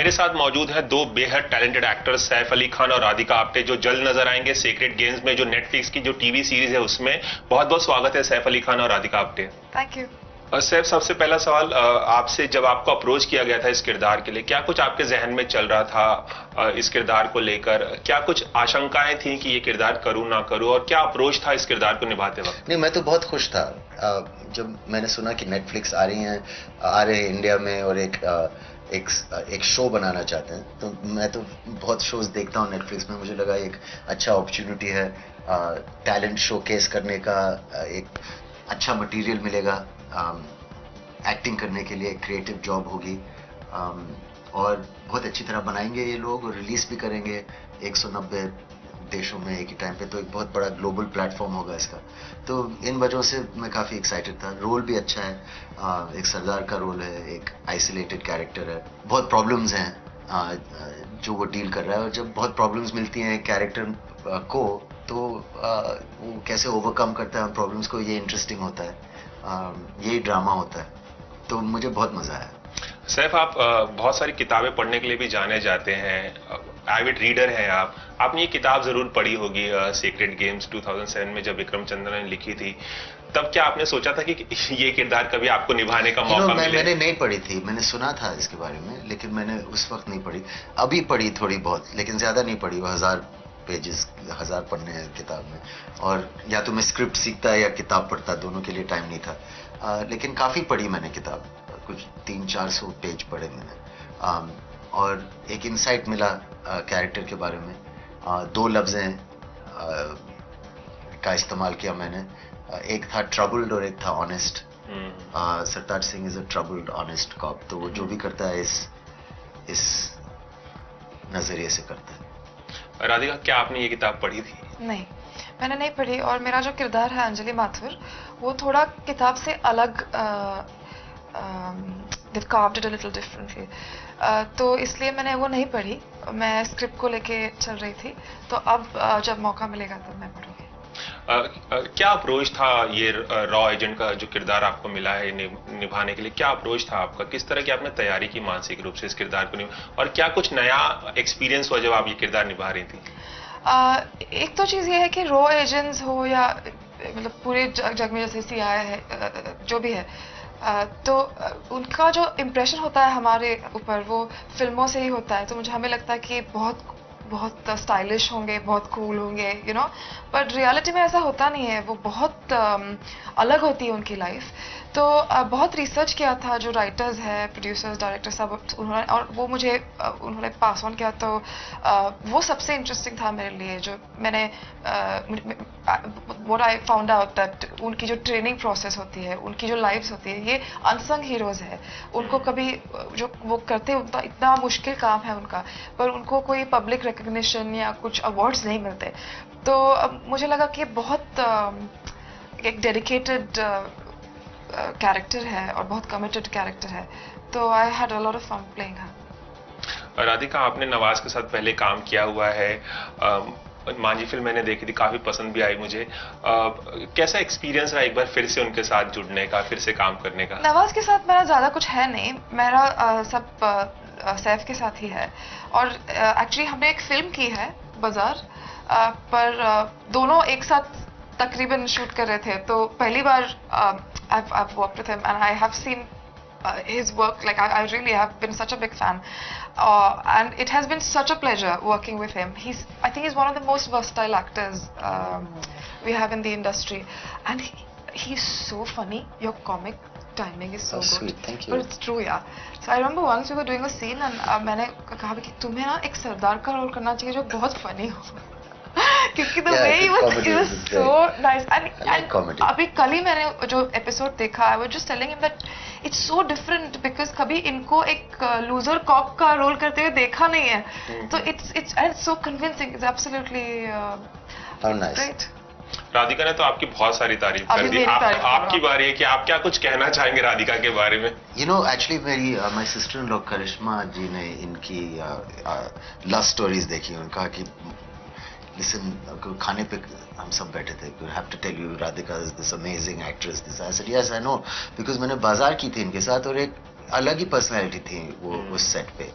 मेरे साथ मौजूद हैं दो बेहद टैलेंटेड एक्टर्स सैफ अली खान और राधिका आप्टे जो जल्द नजर आएंगे सीक्रेट गेम्स में, जो नेटफ्लिक्स की जो टीवी सीरीज है उसमें। बहुत बहुत स्वागत है सैफ अली खान और राधिका आप्टे। Thank you. सैफ, सबसे पहला सवाल आपसे, जब आपको अप्रोच किया गया था इस किरदार के लिए, क्या कुछ आपके जहन में चल रहा था इस किरदार को लेकर? क्या कुछ आशंकाएं थी कि ये किरदार करूं ना करूं, और क्या अप्रोच था इस किरदार को निभाते वक्त? नहीं, मैं तो बहुत खुश था जब मैंने सुना कि नेटफ्लिक्स आ रहे हैं इंडिया में और एक शो बनाना चाहते हैं। तो मैं तो बहुत शोज देखता हूँ नेटफ्लिक्स में, मुझे लगा एक अच्छा अपॉर्चुनिटी है टैलेंट शोकेस करने का, एक अच्छा मटेरियल मिलेगा एक्टिंग करने के लिए, क्रिएटिव जॉब होगी और बहुत अच्छी तरह बनाएंगे ये लोग और रिलीज भी करेंगे 190 देशों में एक ही टाइम पे, तो एक बहुत बड़ा ग्लोबल प्लेटफॉर्म होगा इसका। तो इन वजहों से मैं काफ़ी एक्साइटेड था। रोल भी अच्छा है, एक सरदार का रोल है, एक आइसोलेटेड कैरेक्टर है, बहुत प्रॉब्लम्स हैं जो वो डील कर रहा है, और जब बहुत प्रॉब्लम्स मिलती हैं कैरेक्टर को तो वो कैसे ओवरकम करता है उन प्रॉब्लम्स को, ये इंटरेस्टिंग होता है, यही ड्रामा होता है। तो मुझे बहुत मज़ा आया। सैफ, आप बहुत सारी किताबें पढ़ने के लिए भी जाने जाते हैं, एविड रीडर हैं आप। आपने ये किताब जरूर पढ़ी होगी सीक्रेट गेम्स 2007 में जब विक्रम चंद्र ने लिखी थी। तब क्या आपने सोचा था कि ये किरदार कभी आपको निभाने का मौका मिले? मैंने नहीं पढ़ी थी, मैंने सुना था इसके बारे में, लेकिन मैंने उस वक्त नहीं पढ़ी। अभी पढ़ी थोड़ी बहुत, लेकिन ज्यादा नहीं पढ़ी। वो 1000 पेजेस, 1000 पढ़ने हैं किताब में, और या तो मैं स्क्रिप्ट सीखता या किताब पढ़ता, दोनों के लिए टाइम नहीं था। लेकिन काफ़ी पढ़ी मैंने किताब, कुछ 300-400 पेज पढ़े मैंने, और एक इंसाइट मिला कैरेक्टर के बारे में। 2 लफ्ज़ें का इस्तेमाल किया मैंने, एक था ट्रबल्ड और एक था honest. Sartaj Singh is a troubled honest cop, तो वो जो भी करता है इस नजरिए से करता है। राधिका, क्या आपने ये किताब पढ़ी थी? नहीं, मैंने नहीं पढ़ी, और मेरा जो किरदार है अंजलि माथुर, वो थोड़ा किताब से अलग, they've carved it a little differently, तो इसलिए मैंने वो नहीं पढ़ी। मैं स्क्रिप्ट को लेके चल रही थी, तो अब जब मौका मिलेगा तब मैं पढ़ूंगी। क्या अप्रोच था ये रॉ एजेंट का जो किरदार आपको मिला है निभाने के लिए? क्या अप्रोच था आपका? किस तरह की आपने तैयारी की मानसिक रूप से इस किरदार को और क्या कुछ नया एक्सपीरियंस हुआ जब आप ये किरदार निभा रही थी? एक तो चीज़ ये है कि रॉ एजेंट्स हो या मतलब पूरे जग में जैसे सीआईए है, जो भी है, तो उनका जो इम्प्रेशन होता है हमारे ऊपर वो फिल्मों से ही होता है। तो मुझे हमें लगता है कि बहुत बहुत स्टाइलिश होंगे, बहुत कूल होंगे, यू नो, बट रियलिटी में ऐसा होता नहीं है। वो बहुत अलग होती है उनकी लाइफ। तो बहुत रिसर्च किया था, जो राइटर्स हैं, प्रोड्यूसर्स, डायरेक्टर, सब उन्होंने, और वो मुझे उन्होंने पास ऑन किया। तो वो सबसे इंटरेस्टिंग था मेरे लिए। जो मैंने what I found out that उनकी जो ट्रेनिंग प्रोसेस होती है, उनकी जो लाइफ्स होती है, ये अनसंग हीरोज है। उनको कभी जो वो करते हैं इतना मुश्किल काम है उनका, पर उनको कोई पब्लिक रिकग्निशन या कुछ अवार्ड्स नहीं मिलते। तो मुझे लगा कि बहुत एक डेडिकेटेड कैरेक्टर है और बहुत कमिटेड कैरेक्टर है। तो I had a lot of fun playing her. Radhika, आपने नवाज के साथ पहले काम किया हुआ है, मांझी फिल्म मैंने देखी थी, काफी पसंद भी आई मुझे। कैसा एक्सपीरियंस रहा एक बार फिर से उनके साथ जुड़ने का, फिर से काम करने का? नवाज के साथ मेरा ज्यादा कुछ है नहीं, मेरा सब सैफ के साथ ही है। और एक्चुअली हमने एक फिल्म की है बाजार, पर दोनों एक साथ तकरीबन शूट कर रहे थे। तो पहली बार I've worked with him and I have seen his work. Like I really have been such a big fan, and it has been such a pleasure working with him. I think he's one of the most versatile actors we have in the industry, and he's so funny. Your comic timing is so good. Sweet, thank you. But it's true, yeah. So I remember once we were doing a scene and मैंने कहा कि तुम्हें ना एक सरदार का role करना चाहिए जो बहुत funny हो। क्योंकि the way he was so nice, and अभी कल ही मैंने जो एपिसोड देखा, I was just telling him that it's so different because कभी इनको एक लूजर कॉप का रोल करते हुए देखा नहीं है। तो it's so convincing. It's absolutely great. Radhika ने तो आपकी बहुत सारी तारीफ कर दी, आपकी बारी है कि आप क्या कुछ कहना चाहेंगे राधिका के बारे में? You know, actually मेरी माय सिस्टर इन लॉ करिश्मा जी ने इनकी लव स्टोरीज देखी। उनका कि लिसन, खाने पे हम सब बैठे थे, you have to tell you Radhika is this amazing actress, this. I said yes I know, because मैंने बाजार की थी इनके साथ और एक अलग ही पर्सनैलिटी थी वो उस सेट पे।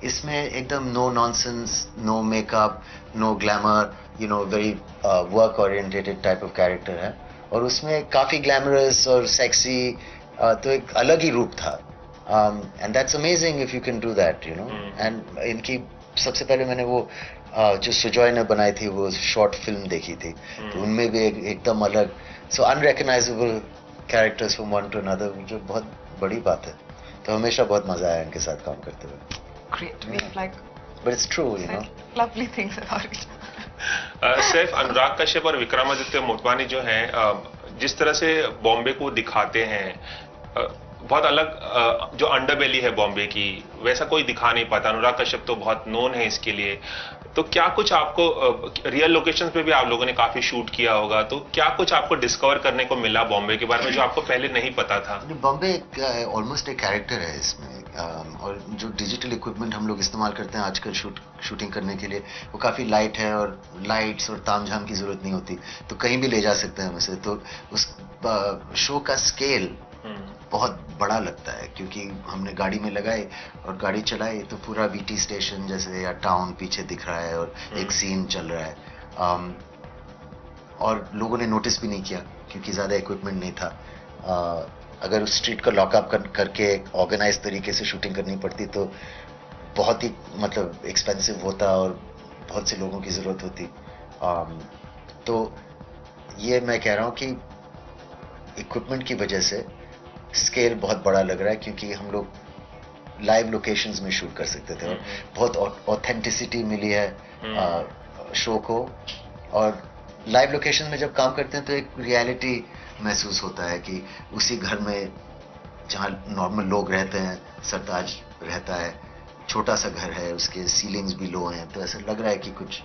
इसमें एकदम no nonsense, no makeup, no glamour, you know very work orientated type of character है, और उसमें काफी ग्लैमरस और सेक्सी, तो एक अलग ही रूप था. And that's amazing if you can do that, you know. And इनकी सबसे पहले मैंने वो जो सुजॉय ने बनाई थी वो शॉर्ट फिल्म देखी थी, तो उनमें भी एकदम अलग, so unrecognizable characters from one to another, जो बहुत बड़ी बात है. तो हमेशा बहुत मजा आया इनके साथ काम करते हुए. Great. We have like But it's true, you know. lovely things about it. सिर्फ अनुराग कश्यप और विक्रमादित्य मोटवानी जो हैं, जिस तरह से बॉम्बे को दिखाते हैं, बहुत अलग जो अंडरबेली है बॉम्बे की, वैसा कोई दिखा नहीं पाता. अनुराग कश्यप तो बहुत नोन है इसके लिए. तो क्या कुछ आपको रियल लोकेशंस पे भी आप लोगों ने काफी शूट किया होगा, तो क्या कुछ आपको डिस्कवर करने को मिला बॉम्बे के बारे में जो आपको पहले नहीं पता था? बॉम्बे ऑलमोस्ट एक कैरेक्टर है इसमें, और जो डिजिटल इक्विपमेंट हम लोग इस्तेमाल करते हैं आजकल शूटिंग करने के लिए, वो काफ़ी लाइट है और लाइट्स और तामझाम की ज़रूरत नहीं होती, तो कहीं भी ले जा सकते हैं हम इसे. तो उस शो का स्केल बहुत बड़ा लगता है, क्योंकि हमने गाड़ी में लगाए और गाड़ी चलाई तो पूरा बीटी स्टेशन जैसे या टाउन पीछे दिख रहा है और एक सीन चल रहा है. और लोगों ने नोटिस भी नहीं किया क्योंकि ज़्यादा इक्विपमेंट नहीं था. अगर उस स्ट्रीट को लॉकअप करके ऑर्गेनाइज तरीके से शूटिंग करनी पड़ती तो बहुत ही मतलब एक्सपेंसिव होता और बहुत से लोगों की ज़रूरत होती. तो ये मैं कह रहा हूँ कि इक्विपमेंट की वजह से स्केल बहुत बड़ा लग रहा है, क्योंकि हम लोग लाइव लोकेशंस में शूट कर सकते थे और बहुत ऑथेंटिसिटी मिली है शो को. और लाइव लोकेशन में जब काम करते हैं तो एक रियलिटी महसूस होता है कि उसी घर में जहाँ नॉर्मल लोग रहते हैं, सरताज रहता है, छोटा सा घर है, उसके सीलिंग्स भी लो हैं, तो ऐसा लग रहा है कि कुछ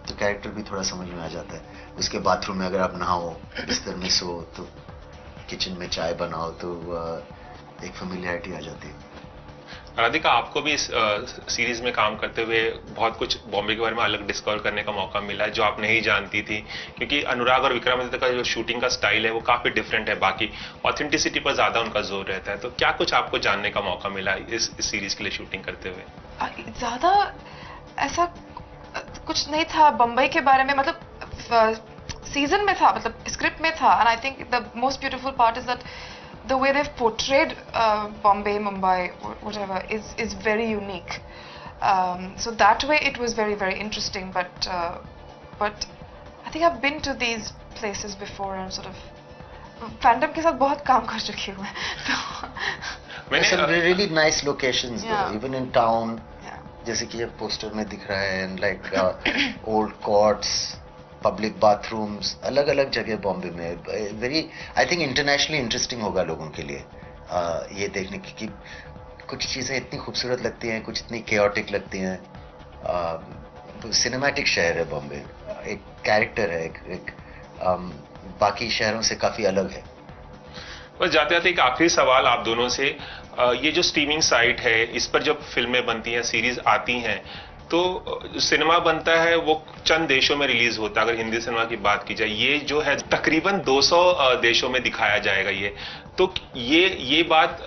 तो कैरेक्टर भी थोड़ा समझ में आ जाता है. उसके बाथरूम में अगर आप नहाओ, बिस्तर में सो, तो किचन में चाय बनाओ, तो एक फेमिलियरिटी आ जाती है. राधिका, आपको भी इस सीरीज में काम करते हुए बहुत कुछ बॉम्बे के बारे में अलग डिस्कवर करने का मौका मिला है जो आप नहीं जानती थी, क्योंकि अनुराग और विक्रमादित्य का जो शूटिंग का स्टाइल है वो काफी डिफरेंट है, बाकी ऑथेंटिसिटी पर ज्यादा उनका जोर रहता है. तो क्या कुछ आपको जानने का मौका मिला इस सीरीज के लिए शूटिंग करते हुए? ज्यादा ऐसा कुछ नहीं था बम्बई के बारे में, मतलब सीजन में था, मतलब स्क्रिप्ट में था. And I think the most beautiful part is that the way they've portrayed Bombay, Mumbai, whatever, is very unique. So that way it was very, very interesting. But I think I've been to these places before and sort of fandom के साथ बहुत काम कर चुकी हूँ. There's some really nice locations yeah. though, even in town. Yeah. जैसे कि ये पोस्टर में दिख रहा है, and like old courts, public bathrooms, अलग अलग जगह बॉम्बे में. Very I think internationally interesting होगा लोगों के लिए ये देखने की कि कुछ चीज़ें इतनी खूबसूरत लगती हैं, कुछ इतनी केओटिक लगती हैं. सिनेमैटिक शहर है बॉम्बे, एक कैरेक्टर है, एक बाकी शहरों से काफ़ी अलग है. बस जाते जाते एक आखिरी सवाल आप दोनों से, ये जो स्ट्रीमिंग साइट है, इस पर जब फिल्में बनती हैं, सीरीज आती हैं, तो सिनेमा बनता है वो चंद देशों में रिलीज होता है. अगर हिंदी सिनेमा की बात की जाए, ये जो है तकरीबन 200 देशों में दिखाया जाएगा. ये तो ये बात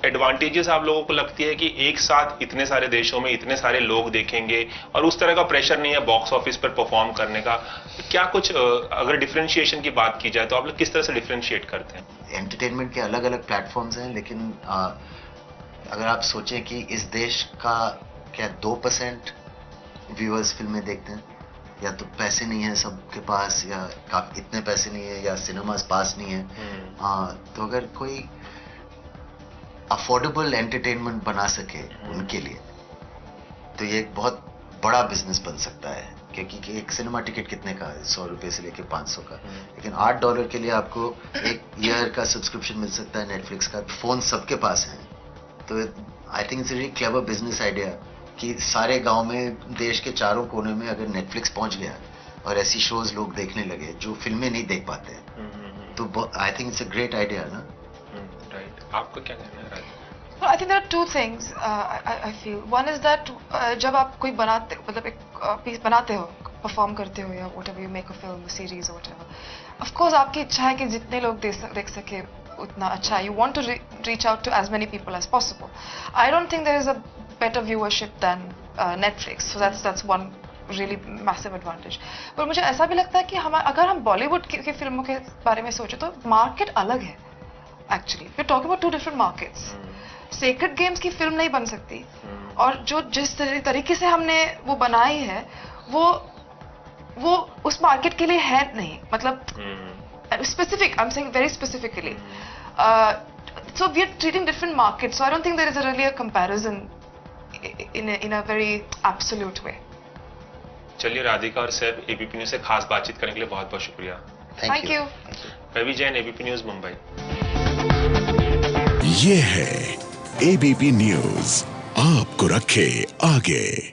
एडवांटेजेस आप लोगों को लगती है कि एक साथ इतने सारे देशों में इतने सारे लोग देखेंगे और उस तरह का प्रेशर नहीं है बॉक्स ऑफिस पर परफॉर्म करने का? क्या कुछ अगर डिफरेंशिएशन की बात की जाए तो आप लोग किस तरह से डिफरेंशिएट करते हैं? एंटरटेनमेंट के अलग अलग प्लेटफॉर्म्स हैं, लेकिन अगर आप सोचें कि इस देश का क्या 2% व्यूअर्स फिल्में देखते हैं, या तो पैसे नहीं है सबके पास, या इतने पैसे नहीं है, या सिनेमास पास नहीं है. तो अगर कोई अफोर्डेबल एंटरटेनमेंट बना सके उनके लिए, तो ये एक बहुत बड़ा बिजनेस बन सकता है. क्योंकि एक सिनेमा टिकट कितने का है? 100 रुपए से लेके 500 का. लेकिन $8 के लिए आपको एक ईयर का सब्सक्रिप्शन मिल सकता है नेटफ्लिक्स का. फोन सबके पास है. तो I think it's a very clever business idea कि सारे गांव में, देश के चारों कोने में अगर नेटफ्लिक्स पहुंच गया और ऐसी शोज लोग देखने लगे जो फिल्में नहीं देख पाते हैं, तो I think it's a great idea ना. राइट. आपको क्या कहना है राज? Well, I think there are two things I feel. One is that जब आप कोई बनाते, मतलब एक पीस बनाते हो, परफॉर्म करते हो, या whatever you make a film, a series or whatever, of course आपकी इच्छा है कि जितने लोग देख सके उतना अच्छा, you want to reach out to as many people as possible. I don't think there is a better viewership than Netflix, so that's one really massive advantage. पर मुझे ऐसा भी लगता है कि हम अगर हम बॉलीवुड की फिल्मों के बारे में सोचे तो मार्केट अलग है actually. We talking about 2 different markets. Sacred Games की फिल्म नहीं बन सकती, और जो जिस तरीके से हमने वो बनाई है वो उस मार्केट के लिए है नहीं, मतलब specific, I am saying very specifically. So we are treating different markets, so I don't think there is really a comparison in a very absolute way. चलिए राधिका और सैफ, एबीपी न्यूज से खास बातचीत करने के लिए बहुत बहुत शुक्रिया. Thank you. Ravi Jain, ABP News, Mumbai. ये है एबीपी न्यूज, आपको रखे आगे.